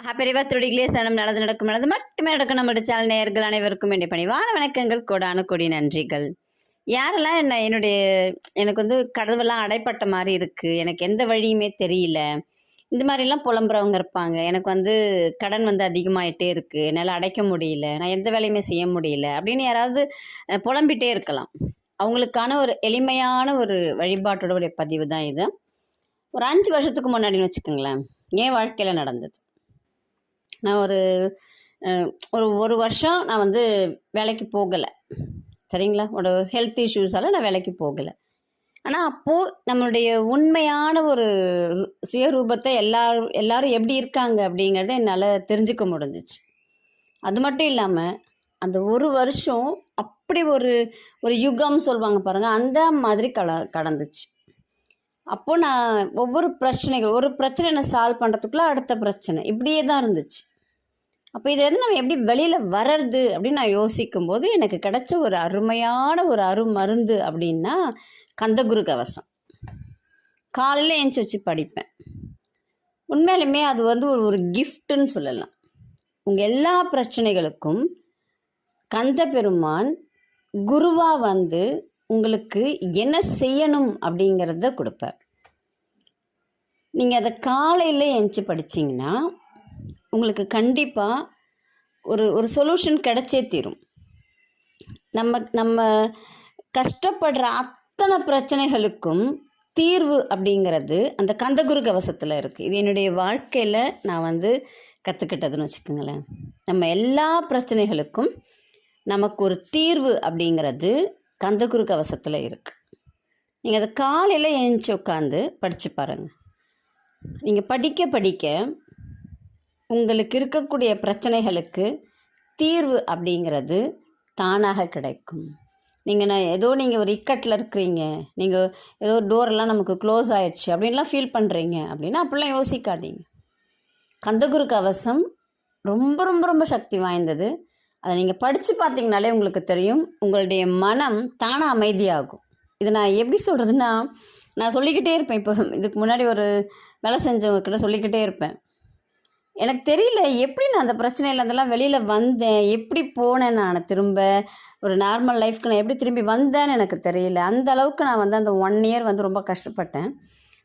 பெரியவா திருடிகளே சனம் நல்லது நடக்கும், நல்லது மட்டுமே நடக்கும். நம்மளுடைய சேனல் நேயர்கள் அனைவருக்கும் வேண்டிய பணிவான வணக்கங்கள், கோடான கொடி நன்றிகள். யாரெல்லாம் எனக்கு கதவெல்லாம் அடைப்பட்ட மாதிரி இருக்குது, எனக்கு எந்த வழியுமே தெரியல, இந்த மாதிரிலாம் புலம்புறவங்க இருப்பாங்க. எனக்கு கடன் அதிகமாகிட்டே இருக்குது, என்னால் அடைக்க முடியல, நான் எந்த வேலையுமே செய்ய முடியல அப்படின்னு யாராவது புலம்பிகிட்டே இருக்கலாம். அவங்களுக்கான ஒரு எளிமையான ஒரு வழிபாட்டோட பதிவு தான் இது. ஒரு 5 வருஷத்துக்கு முன்னாடின்னு வச்சுக்கோங்களேன், என் வாழ்க்கையில் நடந்தது. நான் ஒரு வருஷம் நான் வேலைக்கு போகலை, சரிங்களா? ஒரு ஹெல்த் இஷ்யூஸால் நான் வேலைக்கு போகலை. ஆனால் அப்போது நம்மளுடைய உண்மையான ஒரு சுயரூபத்தை எல்லாரும் எப்படி இருக்காங்க அப்படிங்கிறத என்னால் தெரிஞ்சுக்க முடிஞ்சிச்சு. அது மட்டும் இல்லாமல் அந்த ஒரு வருஷம் அப்படி ஒரு யுகம் சொல்லுவாங்க பாருங்கள், அந்த மாதிரி கடந்துச்சு. அப்போது நான் ஒவ்வொரு ஒரு பிரச்சனை நான் சால்வ் பண்ணுறதுக்குள்ளே அடுத்த பிரச்சனை இப்படியே தான் இருந்துச்சு. அப்போ இதை நம்ம எப்படி வெளியில் வர்றது அப்படின்னு நான் யோசிக்கும்போது எனக்கு கிடைச்ச ஒரு அருமையான ஒரு அருமருந்து அப்படின்னா கந்தகுரு கவசம். காலையில் ஏஞ்சி வச்சு படிப்பேன். உண்மையிலுமே அது ஒரு கிஃப்ட்டுன்னு சொல்லலாம். உங்கள் எல்லா பிரச்சனைகளுக்கும் கந்த பெருமான் குருவாக உங்களுக்கு என்ன செய்யணும் அப்படிங்கிறத கொடுப்பார். நீங்கள் அதை காலையில் ஏஞ்சி படிச்சிங்கன்னா உங்களுக்கு கண்டிப்பாக ஒரு சொல்யூஷன் கிடைச்சே தீரும். நம்ம கஷ்டப்படுற அத்தனை பிரச்சனைகளுக்கும் தீர்வு அப்படிங்கிறது அந்த கந்தகுரு கவசத்தில் இருக்குது. இது என்னுடைய வாழ்க்கையில் நான் கற்றுக்கிட்டதுன்னு வச்சுக்கோங்களேன். நம்ம எல்லா பிரச்சனைகளுக்கும் நமக்கு ஒரு தீர்வு அப்படிங்கிறது கந்தகுரு கவசத்தில் இருக்குது. நீங்கள் அதை காலையில் எழுந்துச்சி உட்காந்து படித்து பாருங்கள். நீங்கள் படிக்க உங்களுக்கு இருக்கக்கூடிய பிரச்சனைகளுக்கு தீர்வு அப்படிங்கிறது தானாக கிடைக்கும். நீங்கள் ஒரு இக்கட்டில் இருக்கிறீங்க, நீங்கள் ஏதோ டோரெல்லாம் நமக்கு க்ளோஸ் ஆகிடுச்சு அப்படின்லாம் ஃபீல் பண்ணுறீங்க அப்படின்னா அப்படிலாம் யோசிக்காதீங்க. கந்தகுரு கவசம் ரொம்ப ரொம்ப ரொம்ப சக்தி வாய்ந்தது. அதை நீங்கள் படித்து பார்த்தீங்கனாலே உங்களுக்கு தெரியும், உங்களுடைய மனம் தானாக அமைதியாகும். இது நான் எப்படி சொல்கிறதுன்னா, நான் சொல்லிக்கிட்டே இருப்பேன். இப்போ இதுக்கு முன்னாடி ஒரு வேலை செஞ்சவங்கக்கிட்ட சொல்லிக்கிட்டே இருப்பேன், எனக்கு தெரியல எப்படி நான் அந்த பிரச்சனையில் அதெல்லாம் வெளியில் வந்தேன், எப்படி போனேன், நான் திரும்ப ஒரு நார்மல் லைஃப்க்கு நான் எப்படி திரும்பி வந்தேன்னு எனக்கு தெரியல. அந்த அளவுக்கு நான் அந்த 1 இயர் ரொம்ப கஷ்டப்பட்டேன்.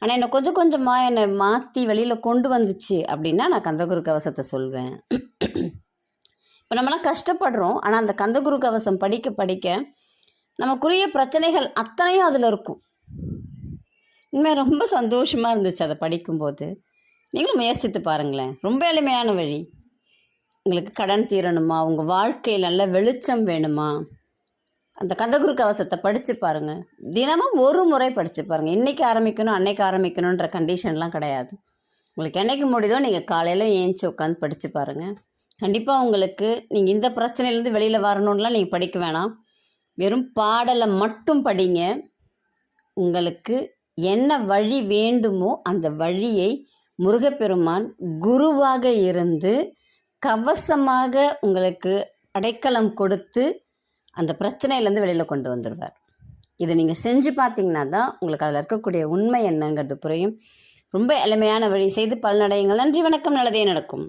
ஆனால் என்னை கொஞ்சம் கொஞ்சமாக என்னை மாற்றி வெளியில் கொண்டு வந்துச்சு அப்படின்னா நான் கந்தகுரு கவசத்தை சொல்வேன். இப்போ நம்மளாம் கஷ்டப்படுறோம், ஆனால் அந்த கந்தகுரு கவசம் படிக்க நமக்குரிய பிரச்சனைகள் அத்தனையும் அதில் இருக்கும். உண்மையாக ரொம்ப சந்தோஷமாக இருந்துச்சு அதை படிக்கும்போது. நீங்களும் முயற்சித்து பாருங்களேன். ரொம்ப எளிமையான வழி. உங்களுக்கு கடன் தீரணுமா, உங்கள் வாழ்க்கையில் நல்ல வெளிச்சம் வேணுமா, அந்த கந்தகுரு கவசத்தை படித்து பாருங்கள். தினமும் ஒரு முறை படித்து பாருங்கள். இன்றைக்கி ஆரம்பிக்கணும் அன்னைக்கு ஆரம்பிக்கணுன்ற கண்டிஷன்லாம் கிடையாது. உங்களுக்கு என்றைக்கு முடியுதோ நீங்கள் காலையில் ஏஞ்சி உட்காந்து படித்து பாருங்கள். கண்டிப்பாக உங்களுக்கு நீங்கள் இந்த பிரச்சனையிலேருந்து வெளியில் வரணுன்னெலாம் நீங்கள் படிக்க வேணாம், வெறும் பாடலை மட்டும் படிங்க. உங்களுக்கு என்ன வழி வேண்டுமோ அந்த வழியை முருகப்பெருமான் குருவாக இருந்து கவசமாக உங்களுக்கு அடைக்கலம் கொடுத்து அந்த பிரச்சனையிலேருந்து வெளியில் கொண்டு வந்துடுவார். இதை நீங்கள் செஞ்சு பார்த்தீங்கன்னா தான் உங்களுக்கு அதில் இருக்கக்கூடிய உண்மை என்னங்கிறது புரியும். ரொம்ப எளிமையான வழி, செய்து பலனடையுங்கள். நன்றி, வணக்கம். நல்லதே நடக்கும்.